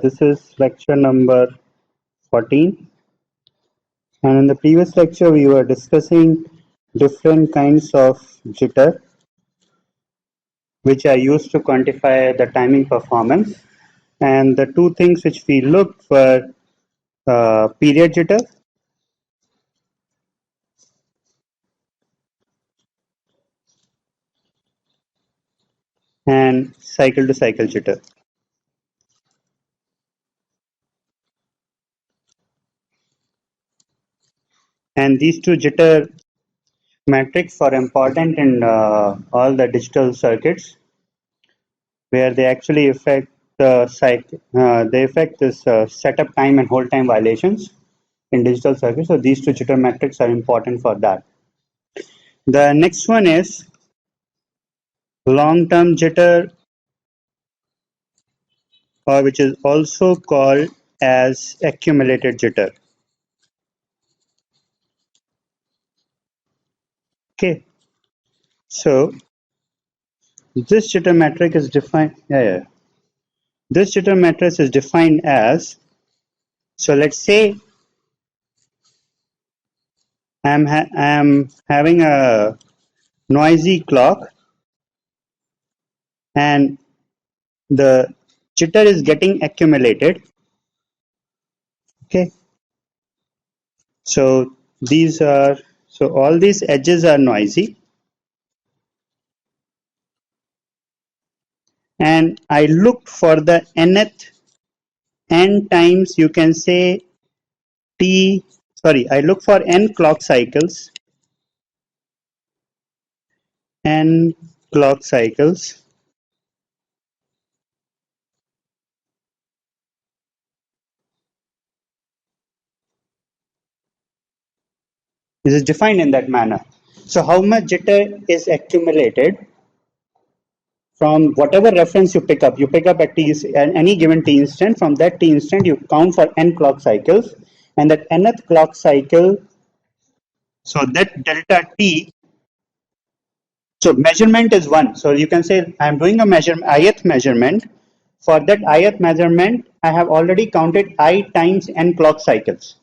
This is lecture number 14, and in the previous lecture we were discussing different kinds of jitter which are used to quantify the timing performance, and the two things which we looked were period jitter and cycle to cycle jitter. And these two jitter metrics are important in all the digital circuits where they actually affect the they affect this setup time and hold time violations in digital circuits. So these two jitter metrics are important for that. The next one is long-term jitter, or which is also called as accumulated jitter. Okay, so this jitter metric is defined. This jitter matrix is defined as, so let's say I'm having a noisy clock and the jitter is getting accumulated. Okay, so all these edges are noisy, and I looked for the nth n times, you can say I look for n clock cycles this is defined in that manner. So how much jitter is accumulated from whatever reference you pick up at any given t instant. From that t instant you count for n clock cycles, and that nth clock cycle, so that delta t, so measurement is 1. So you can say I'm doing a ith measurement. For that ith measurement, I have already counted I times n clock cycles.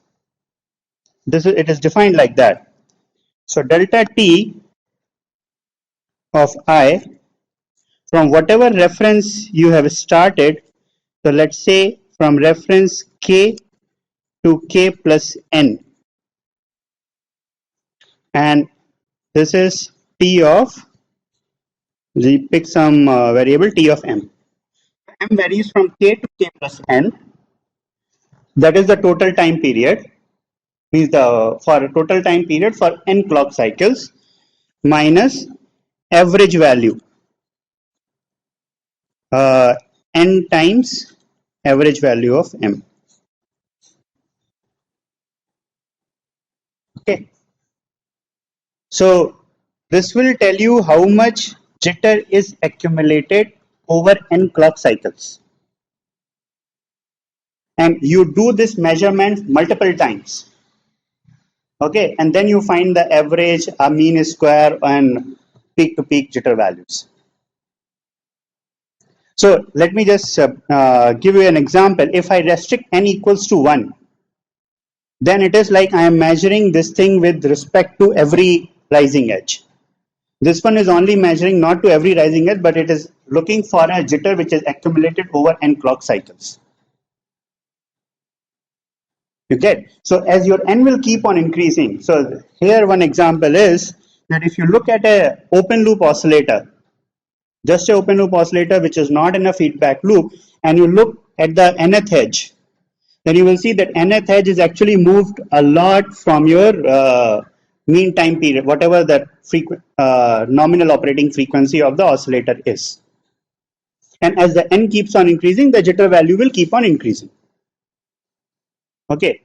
It is defined like that. So delta t of I from whatever reference you have started. So let's say from reference k to k plus n, and this is t of, we pick some variable t of m. M varies from k to k plus n. That is the total time period. Means for a total time period for n clock cycles minus average value n times average value of m. Okay. So this will tell you how much jitter is accumulated over n clock cycles. And you do this measurement multiple times. Okay, and then you find the average, mean square, and peak to peak jitter values. So let me just give you an example. If I restrict n equals to 1, then it is like I am measuring this thing with respect to every rising edge. This one is only measuring not to every rising edge, but it is looking for a jitter which is accumulated over n clock cycles. You get? So as your n will keep on increasing. So here one example is that if you look at a open loop oscillator, just an open loop oscillator which is not in a feedback loop, and you look at the nth edge, then you will see that nth edge is actually moved a lot from your mean time period, whatever the nominal operating frequency of the oscillator is. And as the n keeps on increasing, the jitter value will keep on increasing. Okay.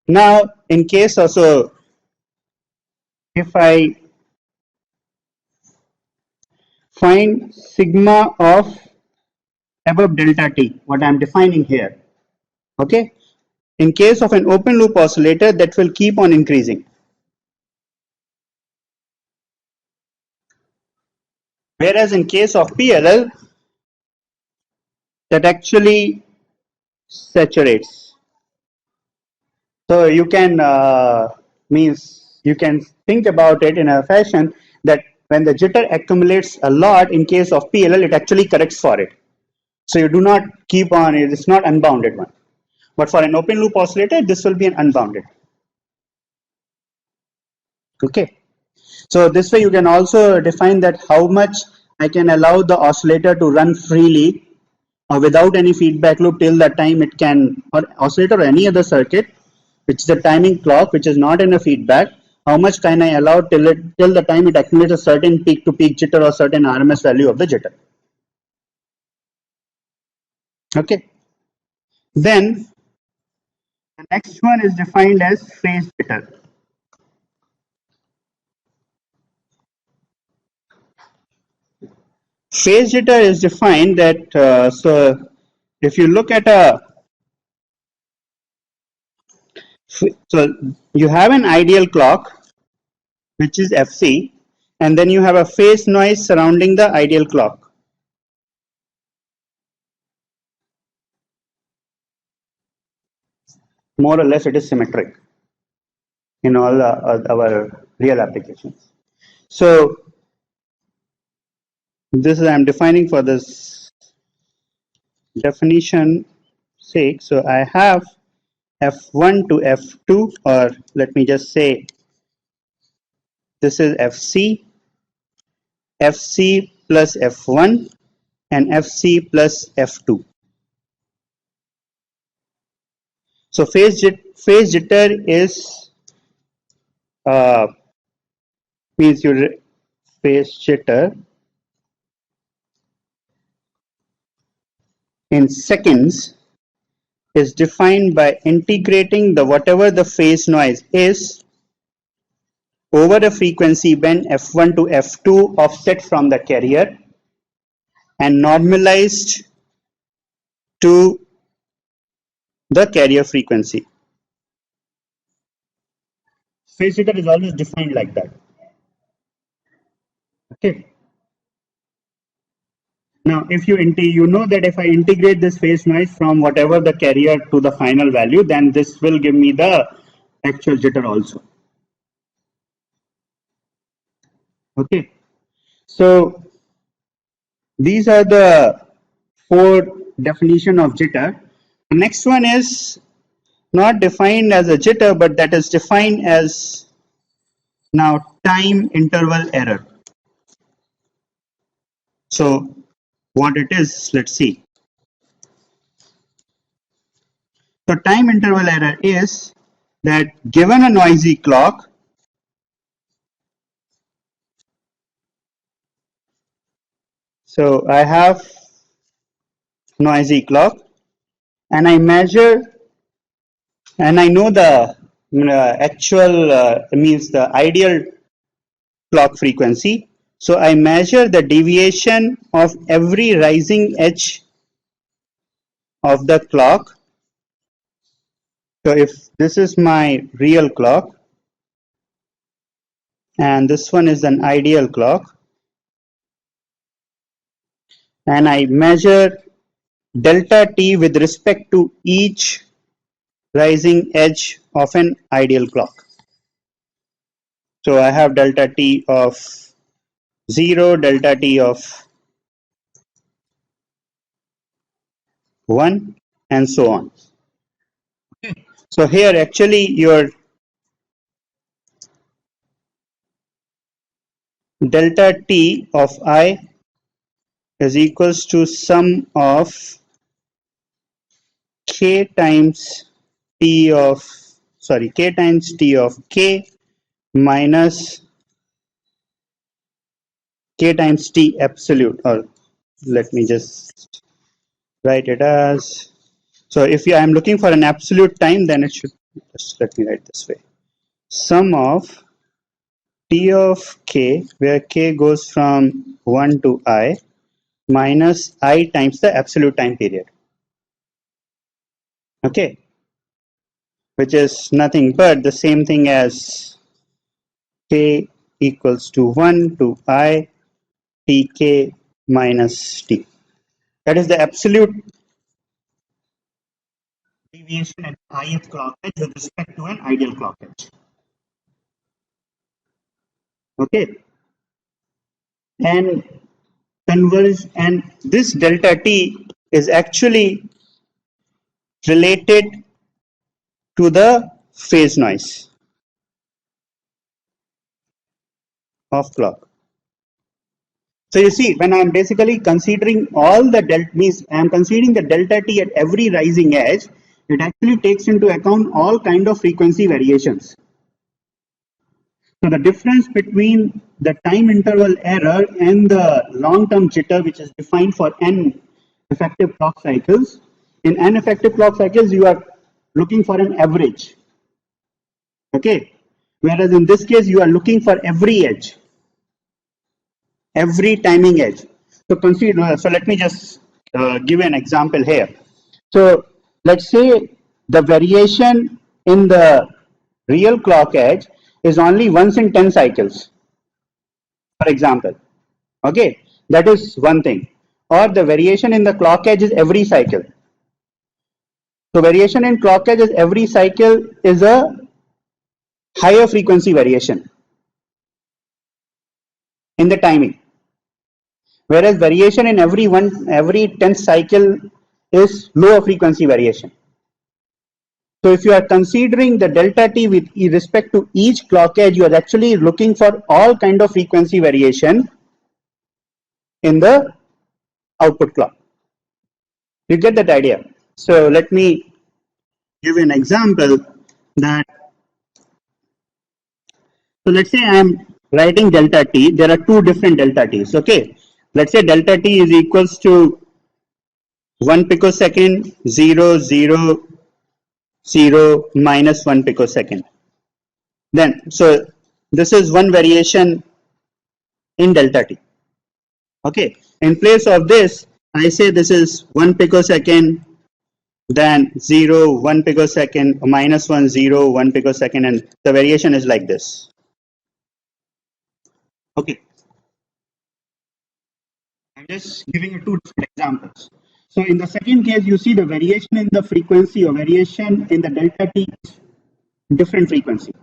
Now, in case also, if I find sigma of above delta t, what I am defining here, okay, in case of an open loop oscillator, that will keep on increasing. Whereas in case of PLL, that actually saturates. So you can means you can think about it in a fashion that when the jitter accumulates a lot in case of PLL, it actually corrects for it. So you do not keep on it. It's not unbounded one. But for an open loop oscillator, this will be an unbounded. Okay. So this way you can also define that how much I can allow the oscillator to run freely or without any feedback loop till the time it can, or oscillator or any other circuit, which is a timing clock, which is not in a feedback. How much can I allow till the time it accumulates a certain peak to peak jitter or certain RMS value of the jitter. Okay. Then the next one is defined as phase jitter. Phase jitter is defined that so if you look at a so you have an ideal clock which is FC, and then you have a phase noise surrounding the ideal clock. More or less, it is symmetric in all our real applications. So this is I'm defining for this definition sake. So I have F1 to F2, or let me just say this is FC, FC plus F1, and FC plus F2. So phase jitter is means your phase jitter in seconds is defined by integrating the whatever the phase noise is over a frequency band f1 to f2 offset from the carrier and normalized to the carrier frequency. Phase jitter is always defined like that. Okay. Now, if you know that if I integrate this phase noise from whatever the carrier to the final value, then this will give me the actual jitter also. Okay. So these are the 4 definition of jitter. The next one is not defined as a jitter, but that is defined as now time interval error. So what it is, let's see. So time interval error is that given a noisy clock, so I have noisy clock and I measure and I know the actual means the ideal clock frequency. So I measure the deviation of every rising edge of the clock. So if this is my real clock and this one is an ideal clock, and I measure delta t with respect to each rising edge of an ideal clock. So I have delta t of 0, delta t of 1, and so on. So here actually your delta t of I is equals to sum of k times t of k times t of k minus k times t absolute, or let me just write it as, so if I am looking for an absolute time, then it should, just let me write this way, sum of t of k, where k goes from 1 to I, minus I times the absolute time period. Okay, which is nothing but the same thing as k equals to 1 to I tk minus t. That is the absolute deviation at ith clock edge with respect to an ideal clock edge. Okay, and converge, and this delta t is actually related to the phase noise of clock. So you see, when I am basically considering all the delta, means I am considering the delta t at every rising edge, it actually takes into account all kind of frequency variations. So the difference between the time interval error and the long-term jitter, which is defined for n effective clock cycles, in n effective clock cycles, you are looking for an average. Okay, whereas in this case, you are looking for every edge, every timing edge. So consider. So let me just give an example here. So let's say the variation in the real clock edge is only once in 10 cycles, for example. Okay, that is one thing. Or the variation in the clock edge is every cycle. So variation in clock edge is every cycle is a higher frequency variation in the timing. Whereas variation in every 10th cycle is lower frequency variation. So if you are considering the delta t with respect to each clock edge, you are actually looking for all kind of frequency variation in the output clock. You get that idea? So let me give an example that, so let's say I am writing delta t, there are two different delta t's, okay? Let's say delta t is equals to 1 picosecond, 0, 0, 0, minus 1 picosecond. Then, so this is one variation in delta t. Okay, in place of this, I say this is 1 picosecond, then 0, 1 picosecond, minus 1, 0, 1 picosecond, and the variation is like this. Okay, I'm just giving you two different examples. So in the second case, you see the variation in the frequency or variation in the delta t is different frequency,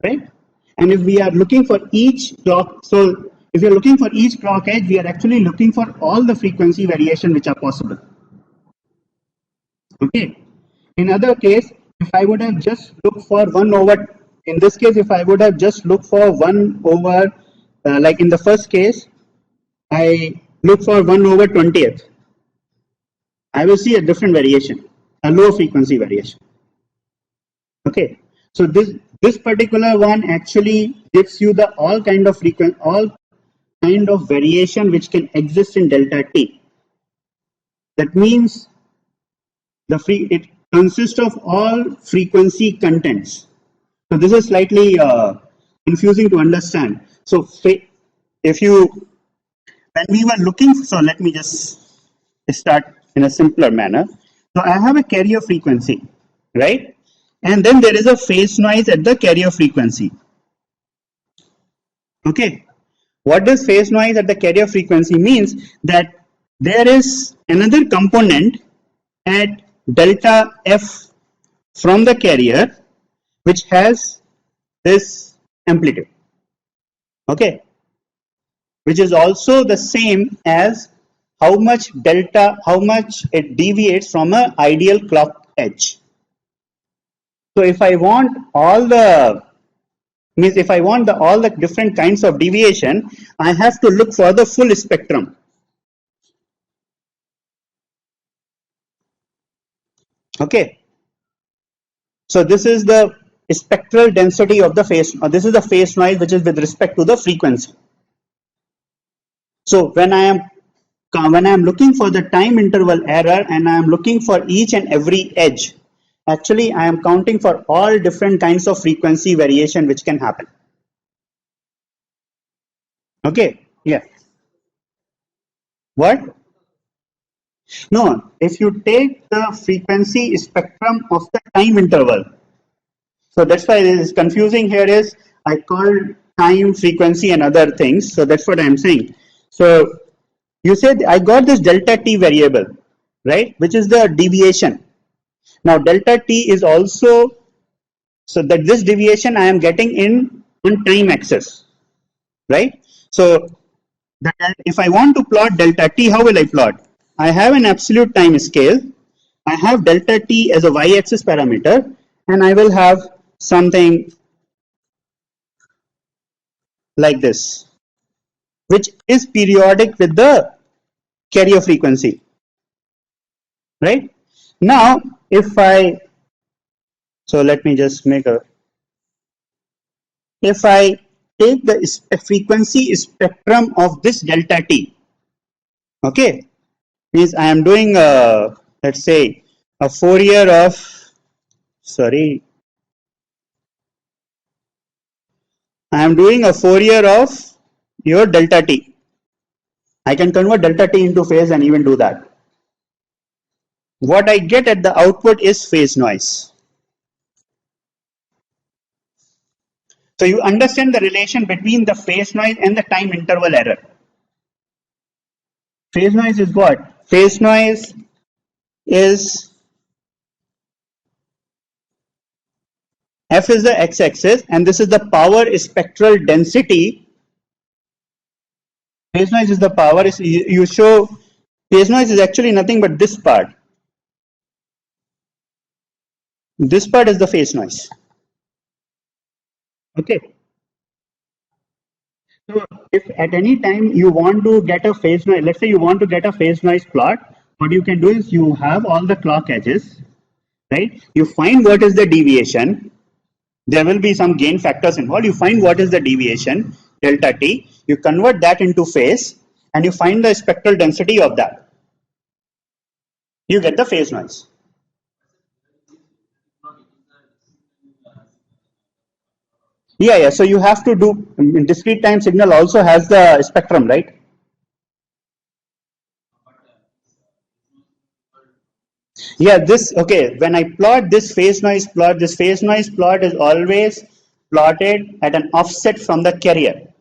right? And if we are looking for each clock, so if you're looking for each clock edge, we are actually looking for all the frequency variation which are possible. Okay. In other case, if I would have just looked for 1 over, in this case, if I would have just looked for 1 over, like in the first case, I look for 1 over 20th, I will see a different variation, a low frequency variation. Okay. So this particular one actually gives you the all kind of variation which can exist in delta t. That means it consists of all frequency contents. So this is slightly confusing to understand. So if you, when we were looking, so let me just start in a simpler manner. So I have a carrier frequency, right? And then there is a phase noise at the carrier frequency. Okay. What does phase noise at the carrier frequency means? That there is another component at delta f from the carrier which has this amplitude, okay, which is also the same as how much it deviates from an ideal clock edge. So if I want all the different kinds of deviation, I have to look for the full spectrum. Okay. So this is the spectral density of the phase, or this is the phase noise which is with respect to the frequency. So when I am looking for the time interval error and I am looking for each and every edge, actually I am counting for all different kinds of frequency variation which can happen. Okay, yeah. What? No, if you take the frequency spectrum of the time interval, so that's why it is confusing here is I called time, frequency and other things. So that's what I'm saying. So you said I got this delta t variable, right, which is the deviation. Now delta t is also, so that this deviation I am getting in on time axis, right? So if I want to plot delta t, how will I plot? I have an absolute time scale. I have delta t as a y-axis parameter, and I will have something like this, which is periodic with the carrier frequency, right? Now, if I, so let me just make a, if I take the frequency spectrum of this delta t, okay, means I am doing a, let's say, a Fourier of, sorry, I am doing a Fourier of your delta t. I can convert delta t into phase and even do that. What I get at the output is phase noise. So you understand the relation between the phase noise and the time interval error. Phase noise is what? Phase noise is, F is the x-axis and this is the power spectral density. Phase noise is the power, you show, phase noise is actually nothing but this part. This part is the phase noise. Okay. So if at any time you want to get a phase noise, let's say you want to get a phase noise plot, what you can do is you have all the clock edges, right? You find what is the deviation. There will be some gain factors involved. You find what is the deviation, delta t. You convert that into phase and you find the spectral density of that. You get the phase noise. Yeah. So you have to do, discrete time signal also has the spectrum, right? Yeah, this, okay, when I plot this phase noise plot, this phase noise plot is always plotted at an offset from the carrier.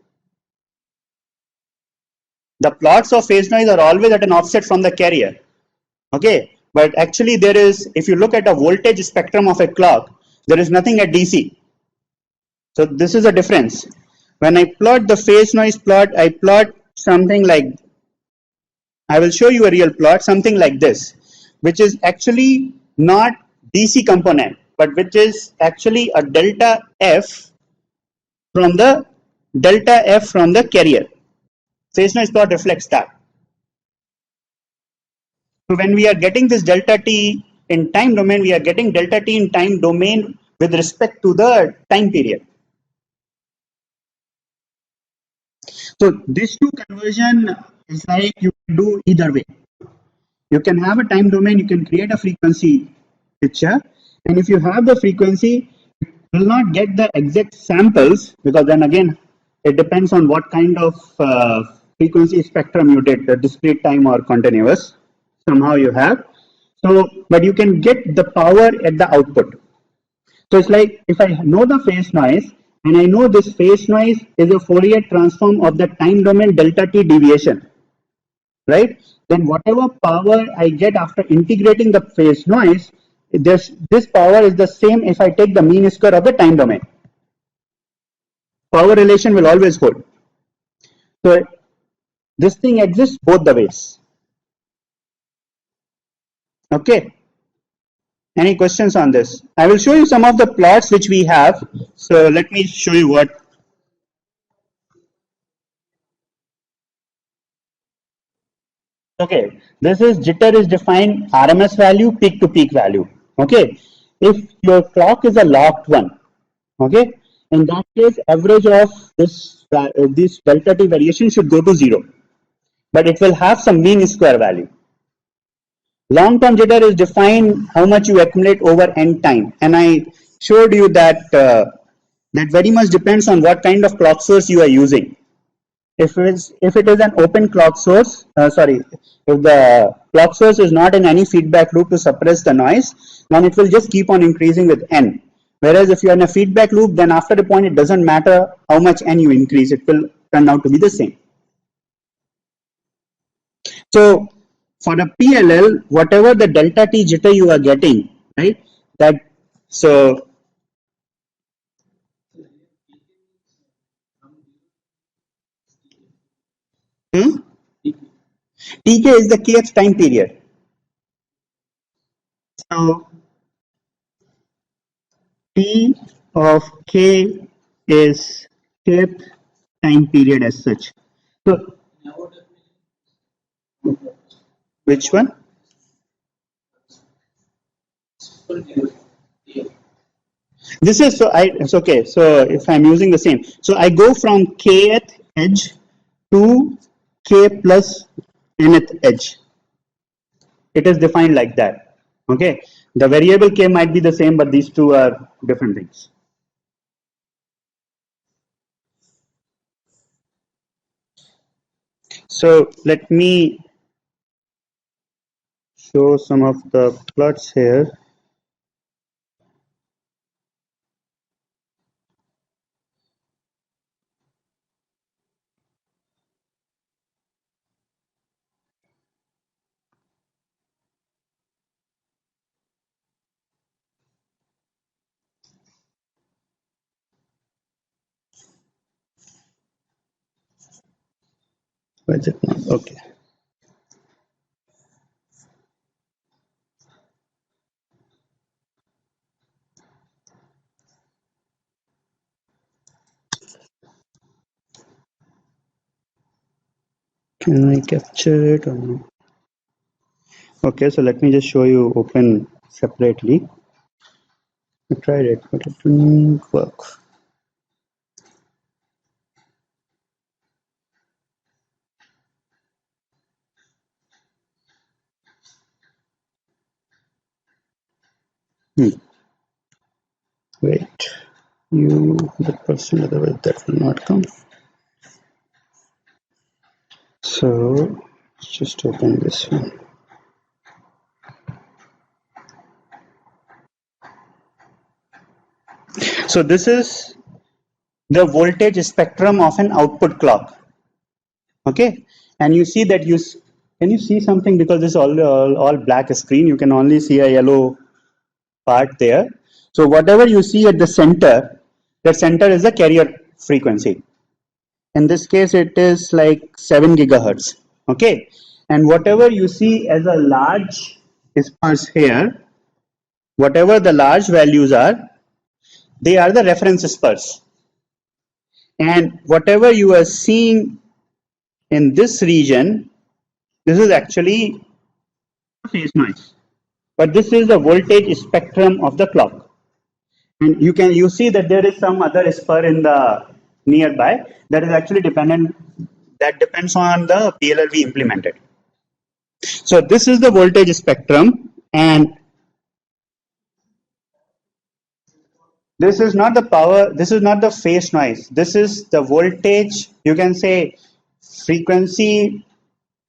The plots of phase noise are always at an offset from the carrier. Okay, but actually there is, if you look at a voltage spectrum of a clock, there is nothing at DC. So this is a difference. When I plot the phase noise plot, I plot something like, I will show you a real plot, something like this, which is actually not DC component, but which is actually a delta F from the carrier. Phase noise plot reflects that. So when we are getting this delta t in time domain, we are getting delta t in time domain with respect to the time period. So this two conversion is like you can do either way. You can have a time domain, you can create a frequency picture, and if you have the frequency, you will not get the exact samples because then again it depends on what kind of frequency spectrum you did, the discrete time or continuous, somehow you have. So, but you can get the power at the output. So it's like if I know the phase noise and I know this phase noise is a Fourier transform of the time domain delta t deviation, right? Then whatever power I get after integrating the phase noise, this power is the same if I take the mean square of the time domain. Power relation will always hold. So this thing exists both the ways. Okay. Any questions on this? I will show you some of the plots which we have. So let me show you what. Okay, this is jitter is defined RMS value, peak to peak value. Okay, if your clock is a locked one, okay, in that case, average of this delta t variation should go to 0, but it will have some mean square value. Long-term jitter is defined how much you accumulate over n time, and I showed you that that very much depends on what kind of clock source you are using. If it is an open clock source, if the clock source is not in any feedback loop to suppress the noise, then it will just keep on increasing with n. Whereas if you are in a feedback loop, then after a point it doesn't matter how much n you increase, it will turn out to be the same. So for a PLL, whatever the delta t jitter you are getting, right? That so. Hmm? Tk is the kth time period. So T of k is kth time period as such. So which one? This is so I it's okay. So if I'm using the same, so I go from kth edge to k plus nth edge. It is defined like that. Okay. The variable k might be the same, but these two are different things. So let me show some of the plots here. Where is it now? Okay. Can I capture it or no? Okay, so let me just show you open separately. I tried it, but it didn't work. Wait, you 100%, otherwise that will not come. So let's just open this one. So this is the voltage spectrum of an output clock. Okay, and you see that can you see something, because this is all black screen. You can only see a yellow part there. So whatever you see at the center, that center is the carrier frequency. In this case, it is like 7 gigahertz. Okay, and whatever you see as a large spurs here, whatever the large values are, they are the reference spurs. And whatever you are seeing in this region, this is actually phase noise. But this is the voltage spectrum of the clock. And you see that there is some other spur in the nearby that is actually depends on the PLL we implemented. So this is the voltage spectrum, and this is not the power, this is not the phase noise, this is the voltage, you can say frequency,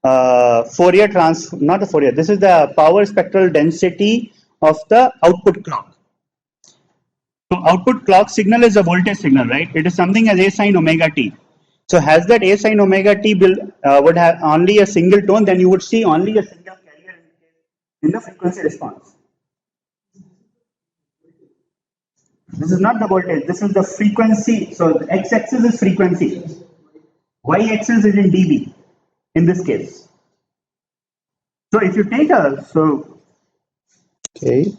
Fourier not the Fourier, this is the power spectral density of the output clock. So output clock signal is a voltage signal, right? It is something as A sine omega t. So has that A sine omega t would have only a single tone, then you would see only a single carrier in the frequency response. This is not the voltage, this is the frequency. So the x-axis is frequency, y-axis is in dB in this case. So if you take okay.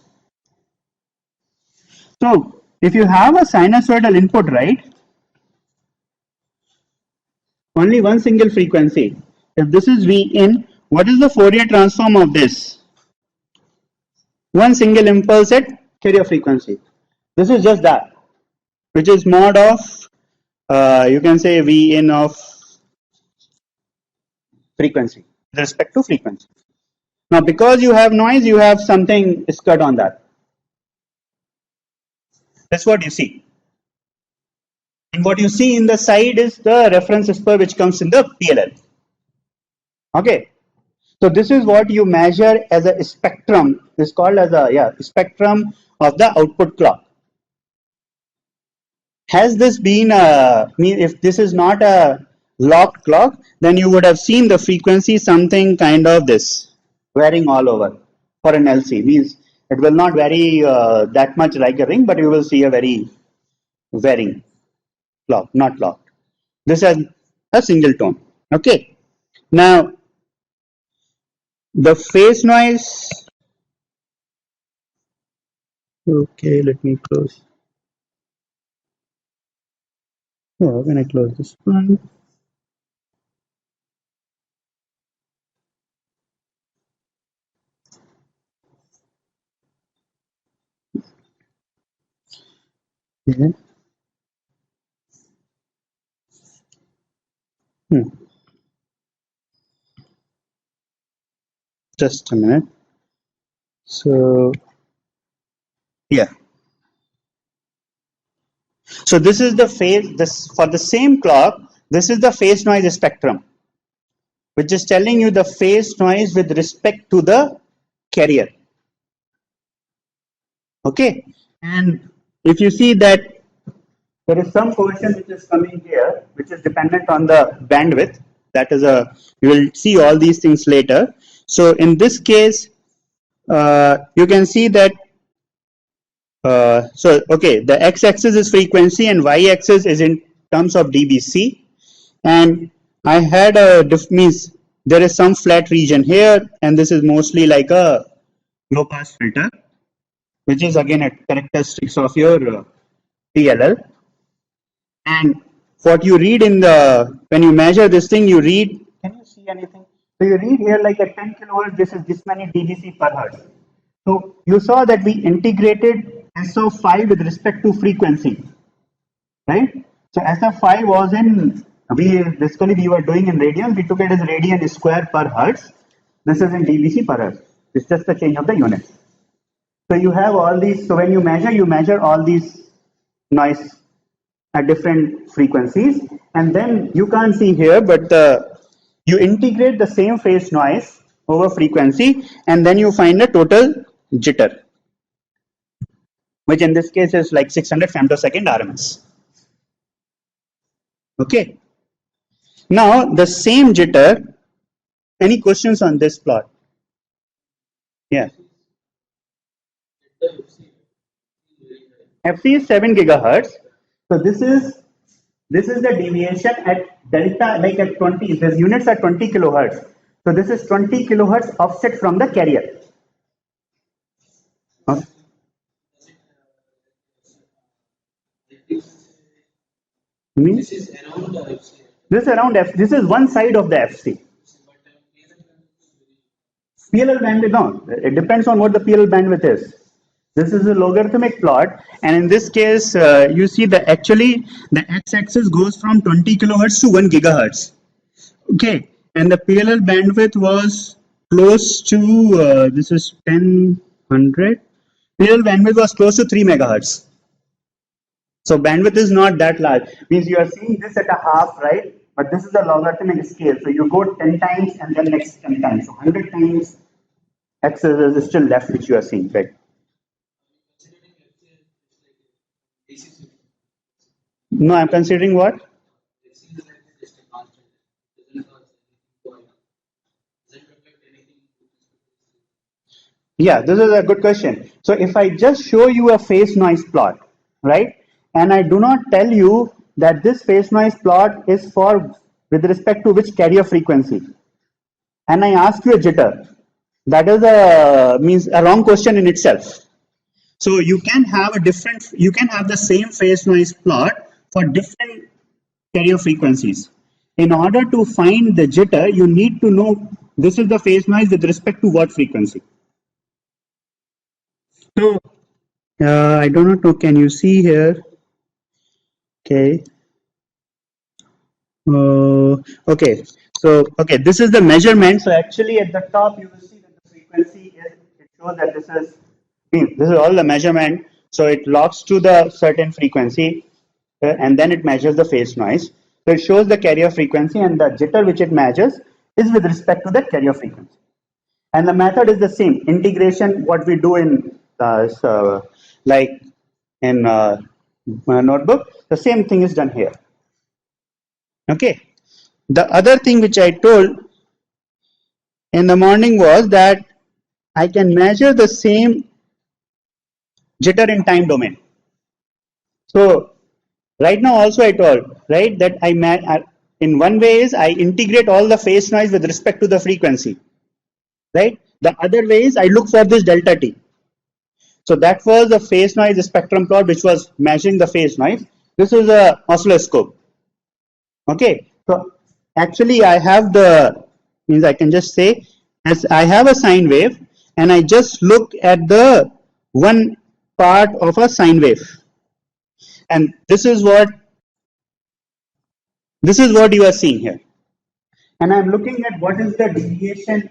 So if you have a sinusoidal input, right, only one single frequency. If this is V in, what is the Fourier transform of this? One single impulse at carrier frequency. This is just that, which is mod of, you can say V in of frequency with respect to frequency. Now, because you have noise, you have something skirt on that. That's what you see. And what you see in the side is the reference spur which comes in the PLL. Okay. So this is what you measure as a spectrum. This is called as a spectrum of the output clock. Has this been if this is not a locked clock, then you would have seen the frequency something kind of this varying all over for an LC. Means It will not vary that much like a ring, but you will see a very varying clock, not locked. This has a single tone. Okay. Now the phase noise. Okay, let me close. Oh, how can I close this one? Yeah. Hmm. Just a minute. So yeah. So this is the phase. This for the same clock. This is the phase noise spectrum, which is telling you the phase noise with respect to the carrier. Okay. And if you see that there is some portion which is coming here, which is dependent on the bandwidth. That is a, you will see all these things later. So in this case, you can see that, so okay, the x-axis is frequency and y-axis is in terms of dBc. And I had a, means there is some flat region here, and this is mostly like a low pass filter, which is again a characteristics of your PLL. And what you read in the, when you measure this thing, you read, can you see anything? So you read here like a 10 kilohertz, this is this many dBc per hertz. So you saw that we integrated SO5 with respect to frequency, right? So SF5 was in, we basically we were doing in radians, we took it as radian square per hertz. This is in dBc per hertz. It's just the change of the units. So you have all these, so when you measure all these noise at different frequencies, and then you can't see here, but you integrate the same phase noise over frequency, and then you find a total jitter, which in this case is like 600 femtosecond RMS. Okay. Now the same jitter. Any questions on this plot? Yeah. FC is 7 gigahertz. So this is the deviation at delta, like at 20. These units are 20 kilohertz. So this is 20 kilohertz offset from the carrier. Okay. Means this is around F. This is one side of the FC. PLL bandwidth, no, it depends on what the PLL bandwidth is. This is a logarithmic plot, and in this case, you see that actually the x-axis goes from 20 kilohertz to 1 gigahertz. Okay, and the PLL bandwidth was close to, this is 1000. PLL bandwidth was close to 3 megahertz. So bandwidth is not that large. Means you are seeing this at a half, right? But this is a logarithmic scale. So you go 10 times and then next 10 times. So 100 times x is still left, which you are seeing, right? No, I'm considering what? Yeah, this is a good question. So if I just show you a phase noise plot, right, and I do not tell you that this phase noise plot is for with respect to which carrier frequency, and I ask you a jitter, that is a means a wrong question in itself. So you can have a different, you can have the same phase noise plot for different carrier frequencies. In order to find the jitter, you need to know this is the phase noise with respect to what frequency. So I do not know. Can you see here? Okay. Okay. So okay, this is the measurement. So actually, at the top, you will see that the frequency is. It shows that this is all the measurement. So it locks to the certain frequency, and then it measures the phase noise. So it shows the carrier frequency, and the jitter which it measures is with respect to that carrier frequency. And the method is the same. Integration, what we do in like in notebook, the same thing is done here. Okay. The other thing which I told in the morning was that I can measure the same jitter in time domain. So right now also I told, right, that in one way is I integrate all the phase noise with respect to the frequency, right? The other way is I look for this delta t. So that was the phase noise spectrum plot which was measuring the phase noise. This is a oscilloscope. Okay, so actually I have the, means I can just say, as I have a sine wave and I just look at the one part of a sine wave, and this is what you are seeing here, and I'm looking at what is the deviation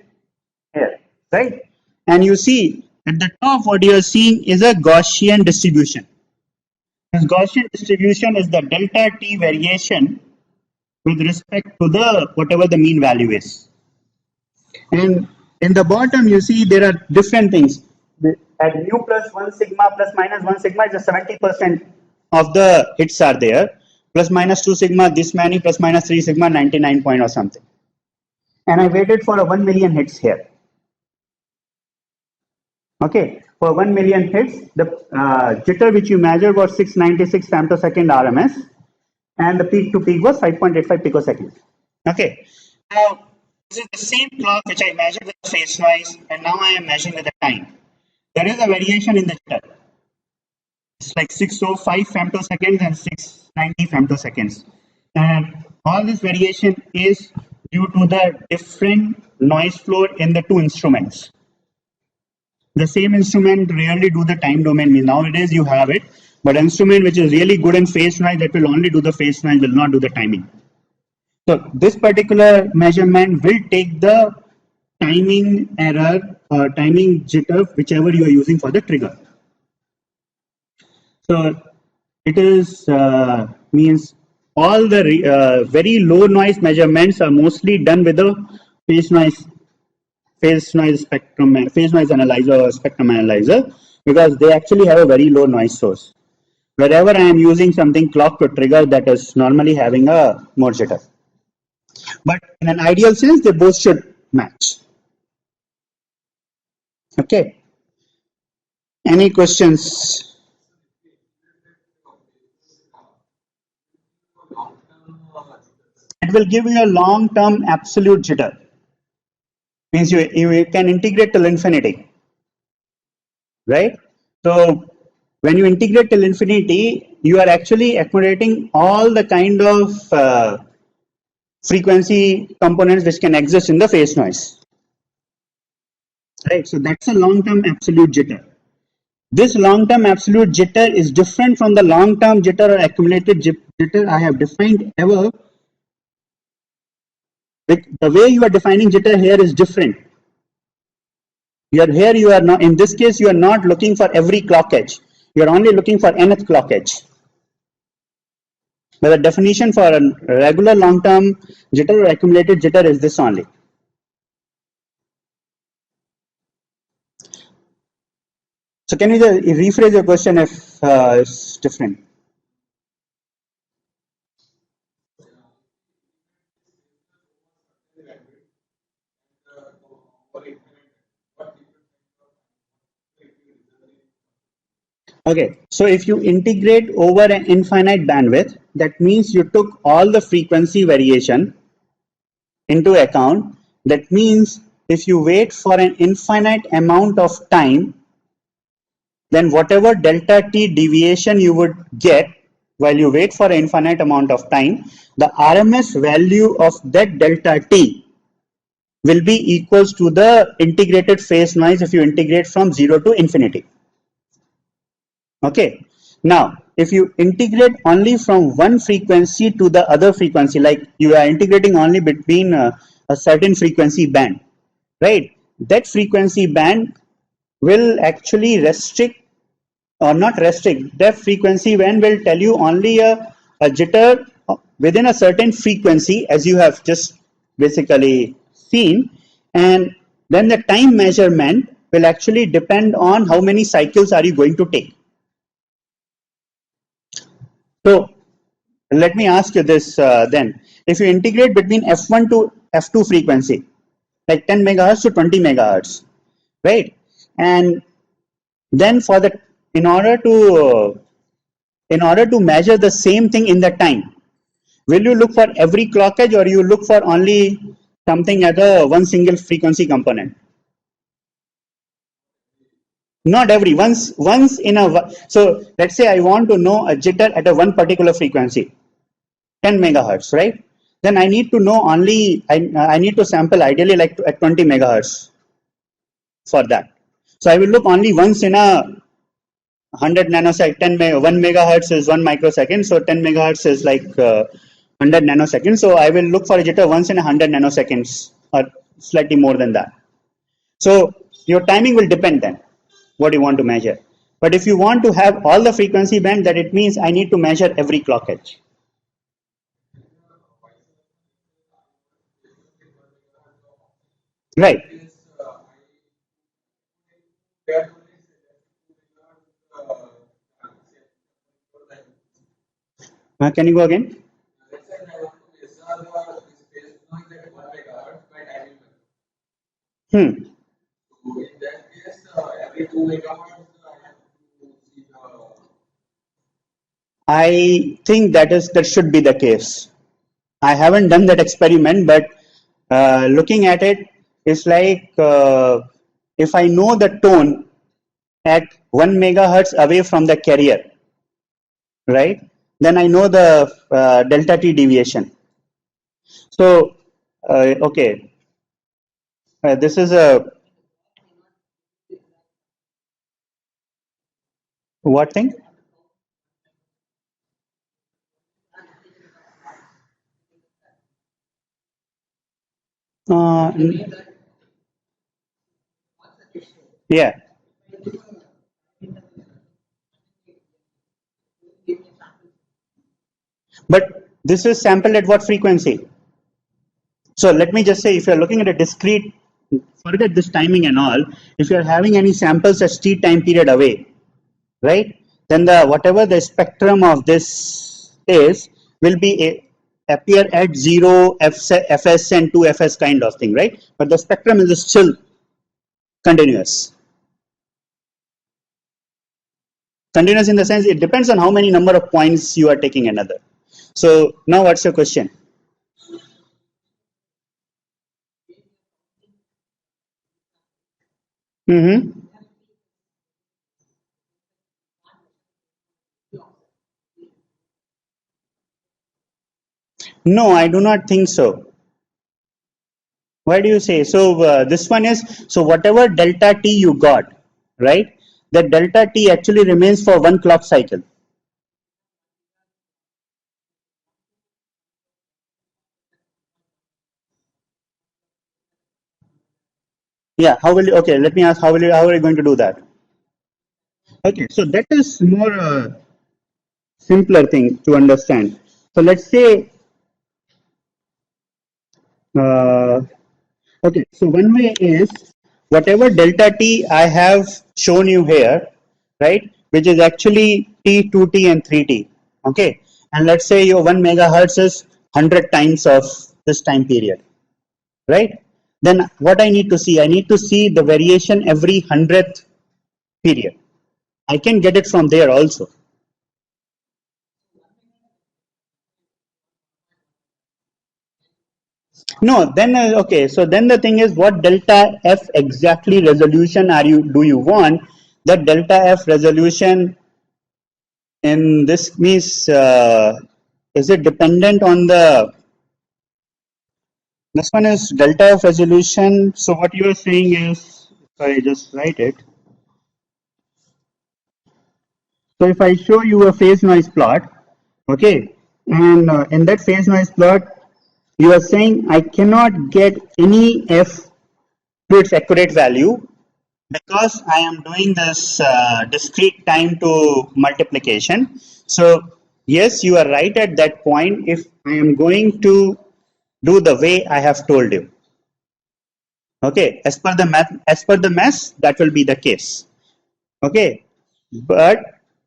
here, right? And you see at the top what you are seeing is a Gaussian distribution. This Gaussian distribution is the delta t variation with respect to the whatever the mean value is. And in the bottom, you see there are different things. At mu plus 1 sigma plus minus 1 sigma, just 70% of the hits are there. Plus minus 2 sigma, this many, plus minus 3 sigma, 99 point or something. And I waited for a 1 million hits here. Okay, for 1 million hits, the jitter which you measured was 696 femtosecond RMS, and the peak to peak was 5.85 picosecond. Okay, now this is the same clock which I measured with the phase noise, and now I am measuring with the time. There is a variation in the jitter. It's like 605 femtoseconds and 690 femtoseconds. And all this variation is due to the different noise floor in the two instruments. The same instrument rarely do the time domain. Nowadays you have it, but instrument which is really good in phase noise, that will only do the phase noise, will not do the timing. So this particular measurement will take the timing error or timing jitter, whichever you are using for the trigger. So it is means all the very low noise measurements are mostly done with the phase noise spectrum, phase noise analyzer or spectrum analyzer, because they actually have a very low noise source. Wherever I am using something clock to trigger, that is normally having a more jitter. But in an ideal sense, they both should match. Okay. Any questions? It will give you a long-term absolute jitter. Means you can integrate till infinity, right? So when you integrate till infinity, you are actually accommodating all the kind of frequency components which can exist in the phase noise, right? So that's a long-term absolute jitter. This long-term absolute jitter is different from the long-term jitter or accumulated jitter I have defined ever. The way you are defining jitter here is different. Here you are not, in this case you are not looking for every clock edge. You are only looking for nth clock edge. But the definition for a regular long-term jitter or accumulated jitter is this only. So can you just rephrase your question if it's different? Okay, so if you integrate over an infinite bandwidth, that means you took all the frequency variation into account. That means if you wait for an infinite amount of time, then whatever delta t deviation you would get while you wait for an infinite amount of time, the RMS value of that delta t will be equals to the integrated phase noise if you integrate from 0 to infinity. Okay, now if you integrate only from one frequency to the other frequency, like you are integrating only between a certain frequency band, right? That frequency band will actually restrict or not restrict. That frequency band will tell you only a jitter within a certain frequency, as you have just basically seen, and then the time measurement will actually depend on how many cycles are you going to take. So let me ask you this then. If you integrate between F1 to F2 frequency, like 10 megahertz to 20 megahertz, right? And then for the in order to measure the same thing in the time, will you look for every clock edge or you look for only something as a one single frequency component? Not every, once in a so let's say I want to know a jitter at a one particular frequency, 10 megahertz, right? Then I need to know only I need to sample ideally like at 20 megahertz for that. So I will look only once in a 100 nanosecond. 1 megahertz is 1 microsecond, so 10 megahertz is like 100 nanoseconds. So I will look for a jitter once in 100 nanoseconds or slightly more than that. So your timing will depend then what you want to measure. But if you want to have all the frequency band, that it means I need to measure every clock edge. Right. Can you go again? Hmm. I think that should be the case. I haven't done that experiment, but looking at it, it's like if I know the tone at 1 megahertz away from the carrier, right? Then I know the delta t deviation. So, okay, this is a what thing? Uh, yeah, but this is sampled at what frequency? So let me just say, if you're looking at a discrete, forget this timing and all, if you're having any samples at t time period away, right? Then the whatever the spectrum of this is will be appear at 0 fs and 2 fs kind of thing, right? But the spectrum is still continuous. Continuous in the sense it depends on how many number of points you are taking another. So now what's your question? Mm-hmm. No, I do not think so. Why do you say so? This one is so whatever delta t you got, right? The delta t actually remains for one clock cycle. Yeah. How will you? Okay. Let me ask. How are you going to do that? Okay. So that is more simpler thing to understand. So let's say. Uh, okay. So one way is whatever delta t I have shown you here, right? Which is actually t, 2t, and 3t. Okay. And let's say your 1 megahertz is 100 times of this time period, right? Then what I need to see? I need to see the variation every 100th period. I can get it from there also. No, then okay. So then the thing is, what delta f exactly resolution do you want? That delta f resolution in this means is it dependent on the this one is delta f resolution. So what you are saying is, if I just write it. So if I show you a phase noise plot, okay, and in that phase noise plot, you are saying I cannot get any f to its accurate value because I am doing this discrete time to multiplication. So yes, you are right at that point. If I am going to do the way I have told you, okay, as per the math, that will be the case. Okay, but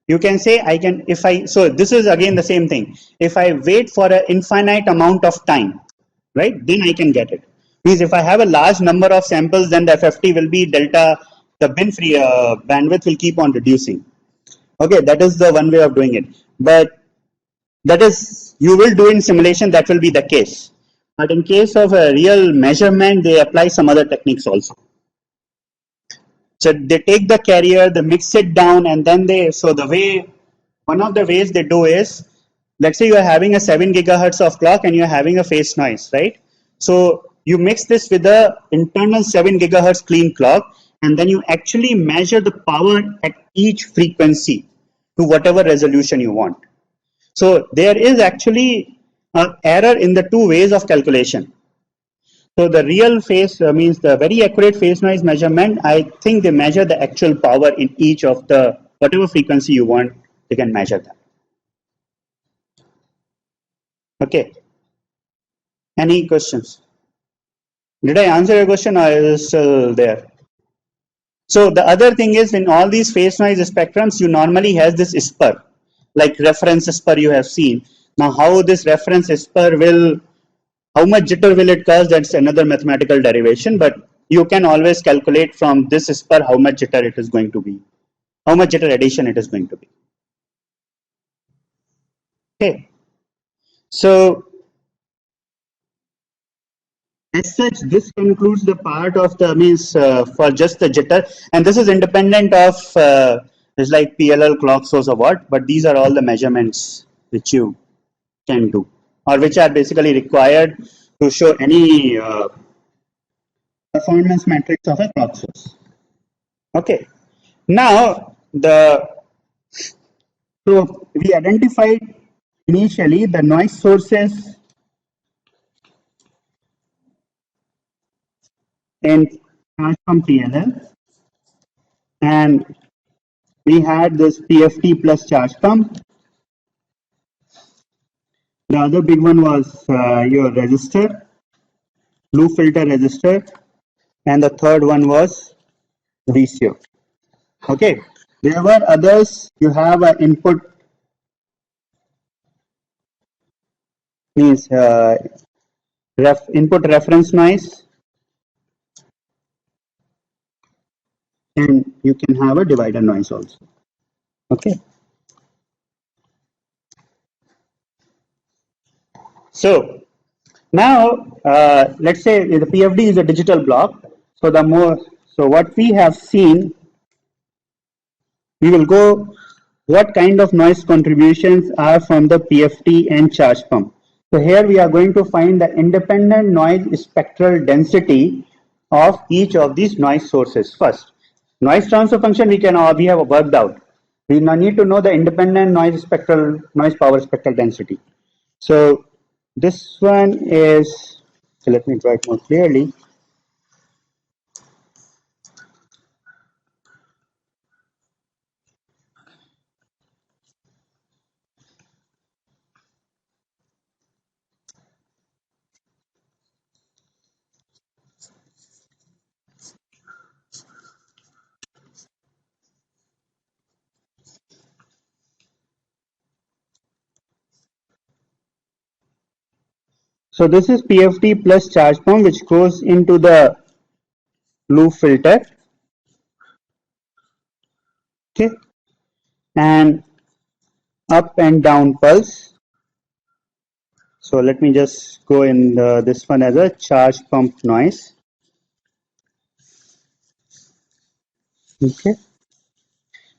you can say I can if I so this is again the same thing. If I wait for an infinite amount of time, right, then I can get it. Means if I have a large number of samples, then the FFT will be delta. The bin free bandwidth will keep on reducing. Okay, that is the one way of doing it. But that is, you will do in simulation, that will be the case. But in case of a real measurement, they apply some other techniques also. So they take the carrier, they mix it down, and then so the way, one of the ways they do is, let's say you are having a 7 gigahertz of clock and you are having a phase noise, right? So you mix this with the internal 7 gigahertz clean clock, and then you actually measure the power at each frequency to whatever resolution you want. So there is actually an error in the two ways of calculation. So the real phase means the very accurate phase noise measurement. I think they measure the actual power in each of the whatever frequency you want. They can measure that. Okay. Any questions? Did I answer your question, or is it still there? So the other thing is, in all these phase noise spectrums, you normally has this spur, like reference spur you have seen. Now, how this reference spur will, how much jitter will it cause? That's another mathematical derivation, but you can always calculate from this spur how much jitter it is going to be, how much jitter addition it is going to be. Okay, so as such, this concludes the part of the means for just the jitter, and this is independent of it's like PLL clock source or what, but these are all the measurements which you can do, or which are basically required to show any performance metrics of a clock source. Okay, now so we identified initially the noise sources in charge pump PLL, and we had this PFT plus charge pump. The other big one was your resistor, loop filter resistor, and the third one was VCO. Okay, there were others. You have an input, means input reference noise, and you can have a divider noise also. Okay. So now let's say the PFD is a digital block. So what we have seen, we will go what kind of noise contributions are from the PFT and charge pump. So here we are going to find the independent noise spectral density of each of these noise sources first. Noise transfer function we have worked out. We now need to know the independent noise power spectral density. So this one is, so let me draw it more clearly. So this is PFT plus charge pump, which goes into the loop filter. Okay, and up and down pulse. So let me just go in this one as a charge pump noise. Okay.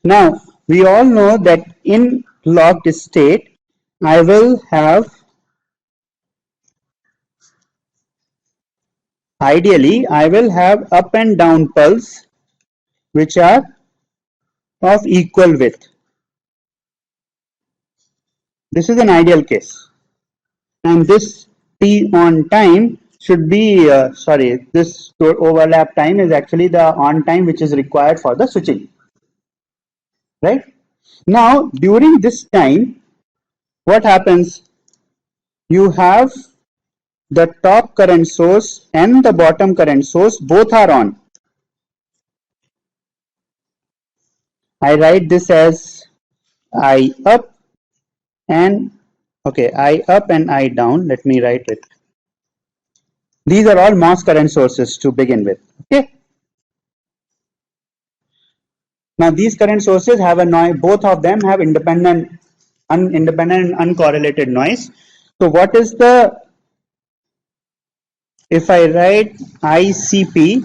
Now we all know that in locked state, I will have, ideally, I will have up and down pulse which are of equal width. This is an ideal case, and this T on time should be, this overlap time is actually the on time which is required for the switching, right? Now during this time, what happens? You have the top current source and the bottom current source, both are on. I write this as I up and, okay, I up and I down. Let me write it. These are all MOS current sources to begin with. Okay. Now these current sources have a noise, both of them have independent and uncorrelated noise. So what is the, if I write ICP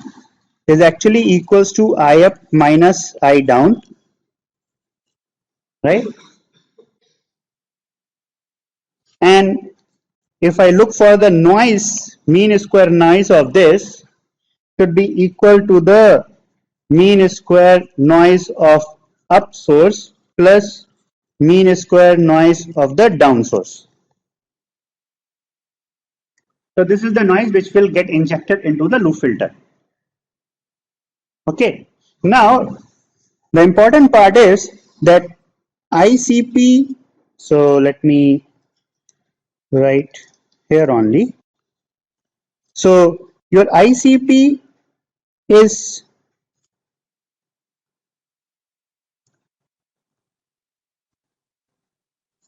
is actually equals to I up minus I down, right? And if I look for the noise, mean square noise of this should be equal to the mean square noise of up source plus mean square noise of the down source. So this is the noise which will get injected into the loop filter. Okay. Now the important part is that ICP, so let me write here only. So your ICP is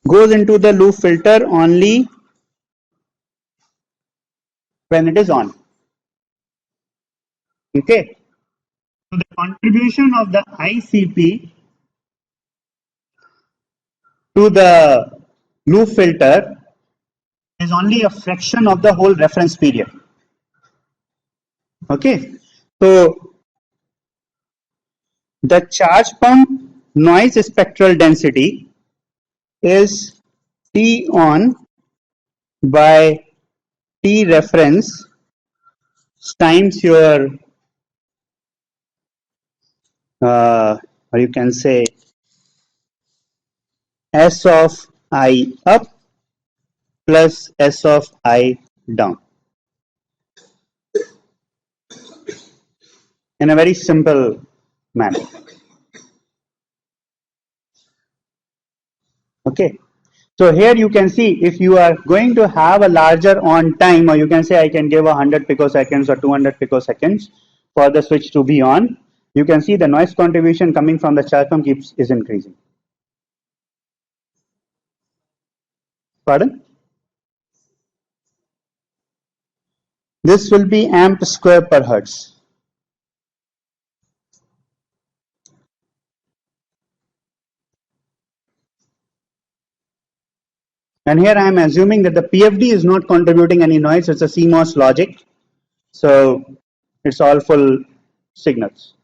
goes into the loop filter only when it is on. Okay. So the contribution of the ICP to the loop filter is only a fraction of the whole reference period. Okay. So the charge pump noise spectral density is T on by T reference times your or you can say S of I up plus S of I down in a very simple manner. Okay. So here you can see if you are going to have a larger on time, or you can say I can give 100 picoseconds or 200 picoseconds for the switch to be on, you can see the noise contribution coming from the charge pump is increasing. Pardon? This will be amp square per hertz. And here I am assuming that the PFD is not contributing any noise, it's a CMOS logic. So it's all full signals.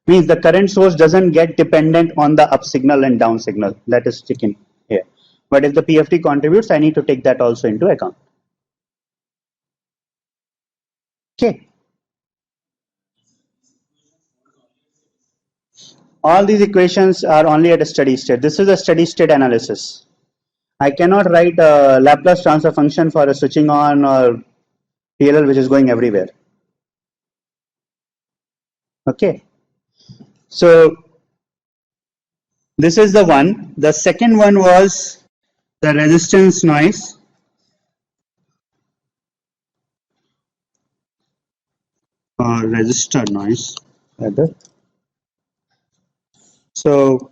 Means the current source doesn't get dependent on the up signal and down signal that is sticking here. But if the PFD contributes, I need to take that also into account. Okay. All these equations are only at a steady state. This is a steady state analysis. I cannot write a Laplace transfer function for a switching on or PLL which is going everywhere. Okay. So this is the one. The second one was the resistance noise. Or resistor noise rather. So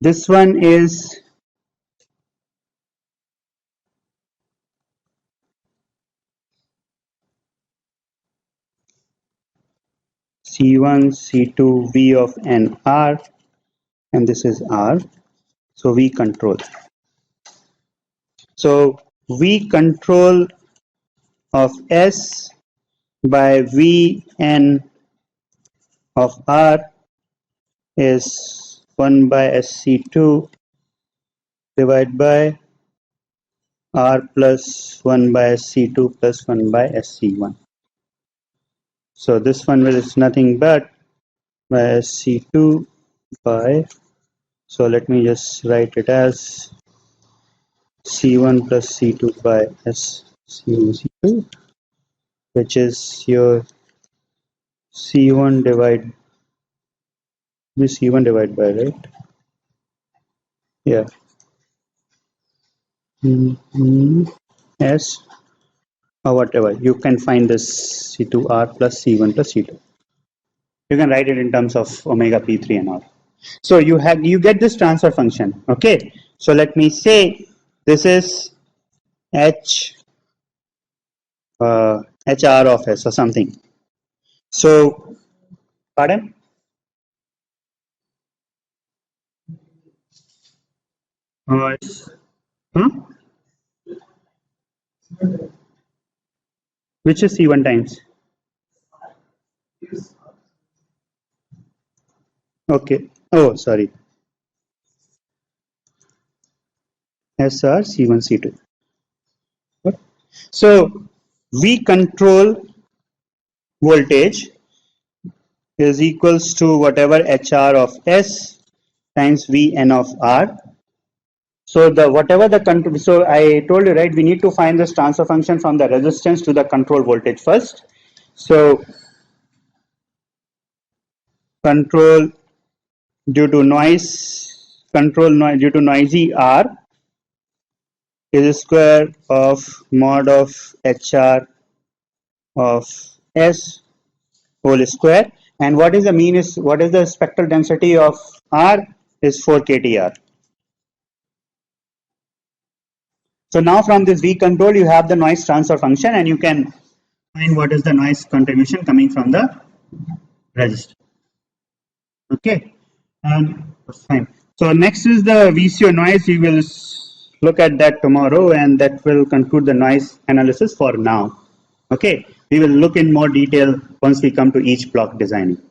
this one is C1, C2, V of n R, and this is R. So V control. So V control of S by Vn of R is 1 by SC2 divided by R plus 1 by SC2 plus 1 by SC1. So this one is nothing but by SC2 by, so let me just write it as C1 plus C2 by SC2, which is your C1 divided by, right? Yeah. S or whatever. You can find this C2R plus C1 plus C2. You can write it in terms of omega P3 and all. So you get this transfer function. Okay. So let me say this is HR of S or something. So, pardon? Huh? Which is C1 times. Okay. Oh, sorry. SR C1 C2. So V control voltage is equals to whatever HR of S times Vn of R. So the whatever the control, so I told you, right, we need to find this transfer function from the resistance to the control voltage first. So control due to noise, control noise due to noisy R is square of mod of HR of S whole square. And what is the mean is, what is the spectral density of R is 4 kTr. So now from this V control you have the noise transfer function and you can find what is the noise contribution coming from the resistor. Okay, and fine. So next is the VCO noise. We will look at that tomorrow, and that will conclude the noise analysis for now. Okay, we will look in more detail once we come to each block designing.